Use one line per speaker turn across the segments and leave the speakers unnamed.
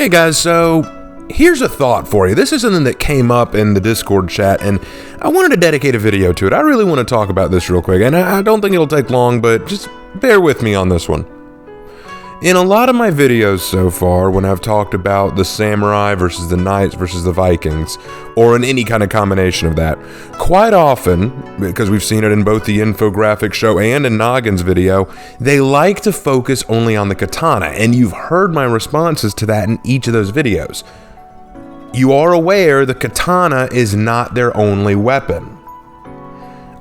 Hey guys, so here's a thought for you. This is something that came up in the Discord chat, and I wanted to dedicate a video to it. I really want to talk about this real quick, and I don't think it'll take long, but just bear with me on this one. In a lot of my videos so far, when I've talked about the samurai versus the knights versus the Vikings, or in any kind of combination of that, quite often, because we've seen it in both the infographic show and in Gnoggins video, they like to focus only on the katana, and you've heard my responses to that in each of those videos. You are aware the katana is not their only weapon.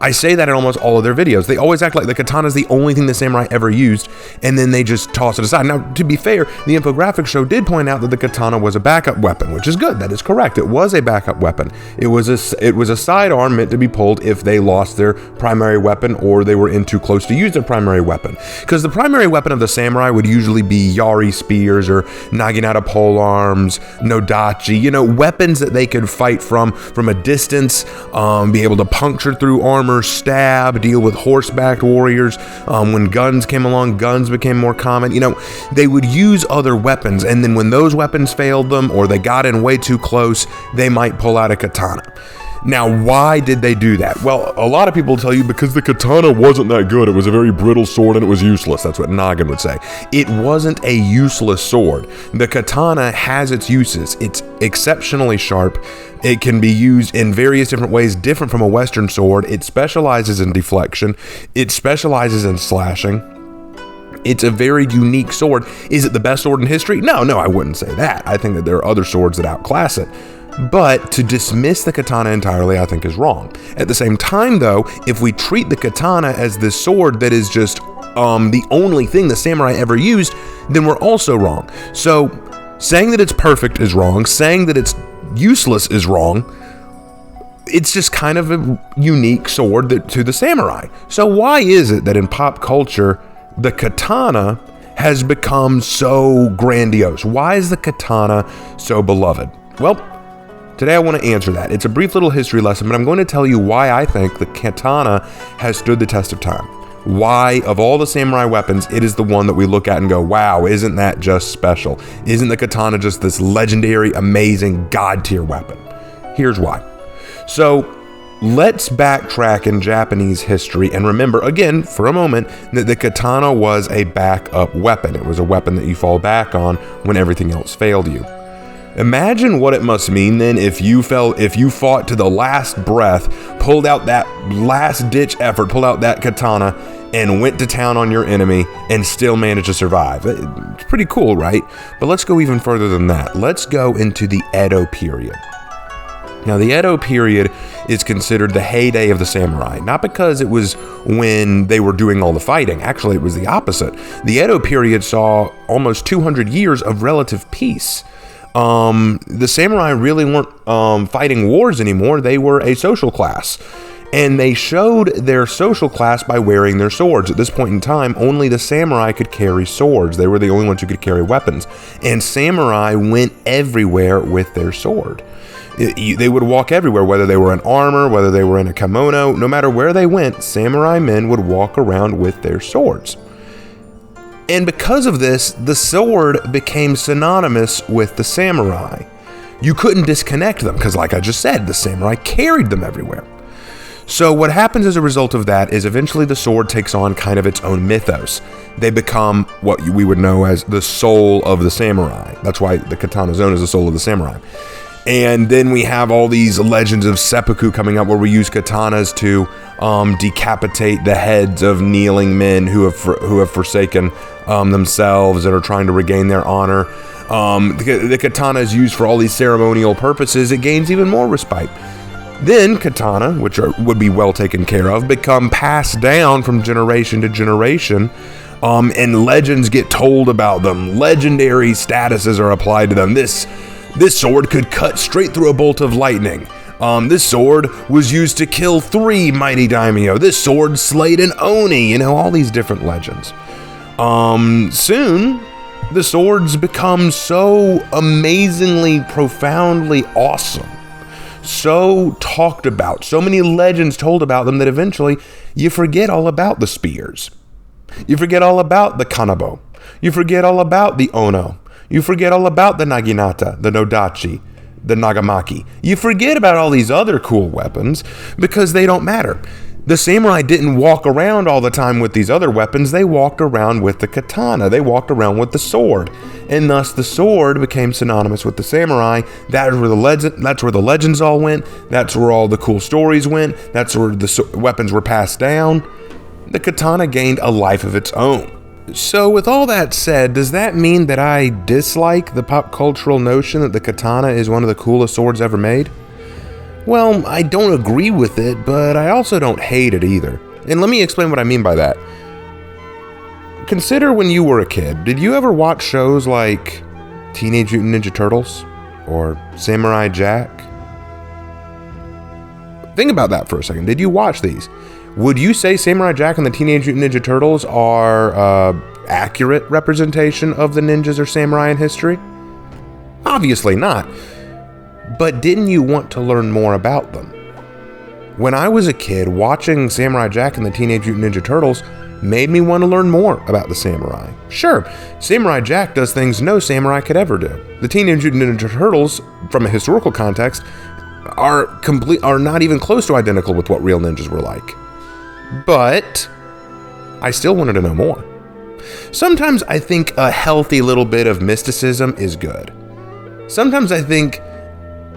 I say that in almost all of their videos. They always act like the katana is the only thing the samurai ever used, and then they just toss it aside. Now, to be fair, the infographic show did point out that the katana was a backup weapon, which is good. That is correct. It was a backup weapon. It was a sidearm meant to be pulled if they lost their primary weapon or they were in too close to use their primary weapon. Because the primary weapon of the samurai would usually be yari spears or naginata polearms, nodachi, weapons that they could fight from a distance, be able to puncture through armor, stab, deal with horseback warriors. When guns came along, guns became more common. They would use other weapons, and then when those weapons failed them or they got in way too close, they might pull out a katana. Now, why did they do that? Well, a lot of people tell you because the katana wasn't that good. It was a very brittle sword and it was useless. That's what Gnoggin would say. It wasn't a useless sword. The katana has its uses. It's exceptionally sharp. It can be used in various different ways, different from a Western sword. It specializes in deflection. It specializes in slashing. It's a very unique sword. Is it the best sword in history? No, I wouldn't say that. I think that there are other swords that outclass it. But to dismiss the katana entirely, I think is wrong. At the same time, though, if we treat the katana as this sword that is just the only thing the samurai ever used, then we're also wrong. So saying that it's perfect is wrong. Saying that it's useless is wrong. It's just kind of a unique sword to the samurai. So why is it that in pop culture, the katana has become so grandiose? Why is the katana so beloved? Well, today I want to answer that. It's a brief little history lesson, but I'm going to tell you why I think the katana has stood the test of time. Why, of all the samurai weapons, it is the one that we look at and go, wow, isn't that just special? Isn't the katana just this legendary, amazing, god-tier weapon? Here's why. So, let's backtrack in Japanese history and remember, again, for a moment, that the katana was a backup weapon. It was a weapon that you fall back on when everything else failed you. Imagine what it must mean then if you fought to the last breath, pulled out that last ditch effort, pulled out that katana and went to town on your enemy and still managed to survive. It's pretty cool, right? But let's go even further than that. Let's go into the Edo period. Now, the Edo period is considered the heyday of the samurai, not because it was when they were doing all the fighting. Actually, it was the opposite. The Edo period saw almost 200 years of relative peace. The samurai really weren't fighting wars anymore. They were a social class, and they showed their social class by wearing their swords. At this point in time, only the samurai could carry swords. They were the only ones who could carry weapons, and samurai went everywhere with their sword. They would walk everywhere, whether they were in armor, whether they were in a kimono. No matter where they went, samurai men would walk around with their swords. And because of this, the sword became synonymous with the samurai. You couldn't disconnect them because, like I just said, the samurai carried them everywhere. So what happens as a result of that is eventually the sword takes on kind of its own mythos. They become what we would know as the soul of the samurai. That's why the katana is known as the soul of the samurai. And then we have all these legends of seppuku coming up where we use katanas to decapitate the heads of kneeling men who have forsaken themselves and are trying to regain their honor. The katana is used for all these ceremonial purposes. It gains even more respite. Then katana, which would be well taken care of, become passed down from generation to generation. And legends get told about them. Legendary statuses are applied to them. This sword could cut straight through a bolt of lightning. This sword was used to kill 3 mighty daimyo. This sword slayed an oni. All these different legends. Soon, the swords become so amazingly, profoundly awesome, so talked about, so many legends told about them that eventually you forget all about the spears. You forget all about the kanabo. You forget all about the ono. You forget all about the naginata, the nodachi, the nagamaki. You forget about all these other cool weapons because they don't matter. The samurai didn't walk around all the time with these other weapons. They walked around with the katana. They walked around with the sword. And thus the sword became synonymous with the samurai. That's where the legends all went. That's where all the cool stories went. That's where the weapons were passed down. The katana gained a life of its own. So with all that said, does that mean that I dislike the pop cultural notion that the katana is one of the coolest swords ever made? Well, I don't agree with it, but I also don't hate it either. And let me explain what I mean by that. Consider when you were a kid, did you ever watch shows like Teenage Mutant Ninja Turtles or Samurai Jack? Think about that for a second. Did you watch these? Would you say Samurai Jack and the Teenage Mutant Ninja Turtles are accurate representation of the ninjas or samurai in history? Obviously not. But didn't you want to learn more about them? When I was a kid, watching Samurai Jack and the Teenage Mutant Ninja Turtles made me want to learn more about the samurai. Sure, Samurai Jack does things no samurai could ever do. The Teenage Mutant Ninja Turtles, from a historical context, are not even close to identical with what real ninjas were like. But I still wanted to know more. Sometimes I think a healthy little bit of mysticism is good. Sometimes I think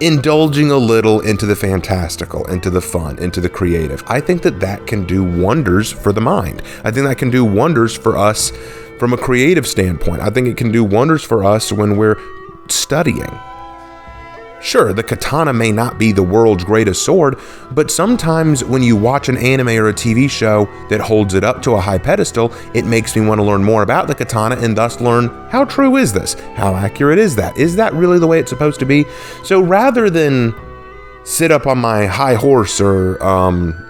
indulging a little into the fantastical, into the fun, into the creative, I think that can do wonders for the mind. I think that can do wonders for us from a creative standpoint. I think it can do wonders for us when we're studying. Sure, the katana may not be the world's greatest sword, but sometimes when you watch an anime or a TV show that holds it up to a high pedestal, it makes me want to learn more about the katana and thus learn, how true is this? How accurate is that? Is that really the way it's supposed to be? So rather than sit up on my high horse or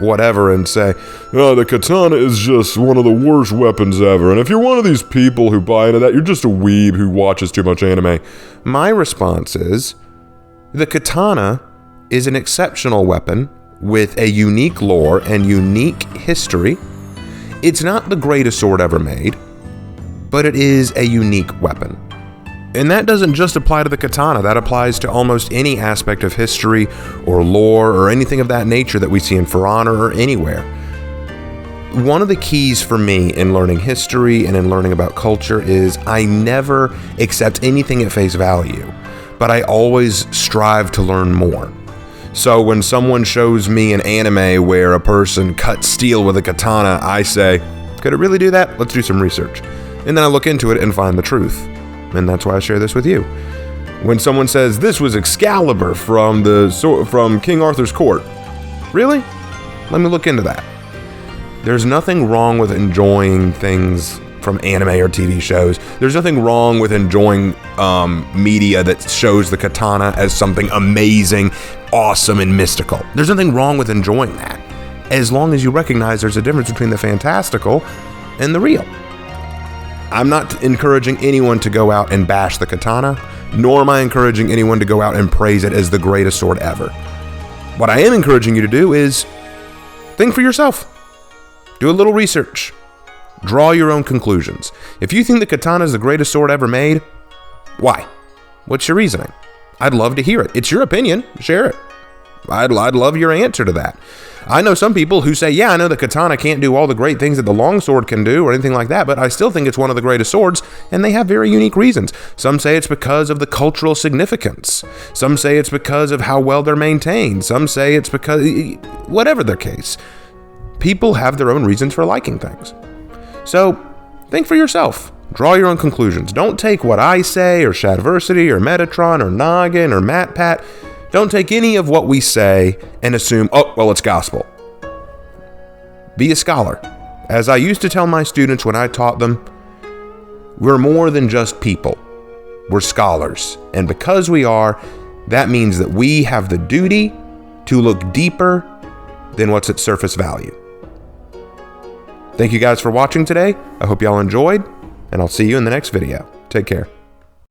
whatever and say, oh, the katana is just one of the worst weapons ever, and if you're one of these people who buy into that, you're just a weeb who watches too much anime. My response is, the katana is an exceptional weapon with a unique lore and unique history. It's not the greatest sword ever made, but it is a unique weapon. And that doesn't just apply to the katana, that applies to almost any aspect of history or lore or anything of that nature that we see in For Honor or anywhere. One of the keys for me in learning history and in learning about culture is I never accept anything at face value, but I always strive to learn more. So when someone shows me an anime where a person cut steel with a katana, I say, could it really do that? Let's do some research. And then I look into it and find the truth. And that's why I share this with you. When someone says, this was Excalibur from King Arthur's court. Really? Let me look into that. There's nothing wrong with enjoying things from anime or TV shows. There's nothing wrong with enjoying media that shows the katana as something amazing, awesome, and mystical. There's nothing wrong with enjoying that, as long as you recognize there's a difference between the fantastical and the real. I'm not encouraging anyone to go out and bash the katana, nor am I encouraging anyone to go out and praise it as the greatest sword ever. What I am encouraging you to do is think for yourself. Do a little research. Draw your own conclusions. If you think the katana is the greatest sword ever made, why? What's your reasoning? I'd love to hear it. It's your opinion. Share it. I'd love your answer to that. I know some people who say, yeah, I know the katana can't do all the great things that the longsword can do or anything like that, but I still think it's one of the greatest swords, and they have very unique reasons. Some say it's because of the cultural significance. Some say it's because of how well they're maintained. Some say it's because, whatever their case, people have their own reasons for liking things. So, think for yourself. Draw your own conclusions. Don't take what I say, or Shadversity, or Metatron, or Gnoggin, or MatPat. Don't take any of what we say and assume, oh, well, it's gospel. Be a scholar. As I used to tell my students when I taught them, we're more than just people. We're scholars. And because we are, that means that we have the duty to look deeper than what's at surface value. Thank you guys for watching today. I hope y'all enjoyed, and I'll see you in the next video. Take care.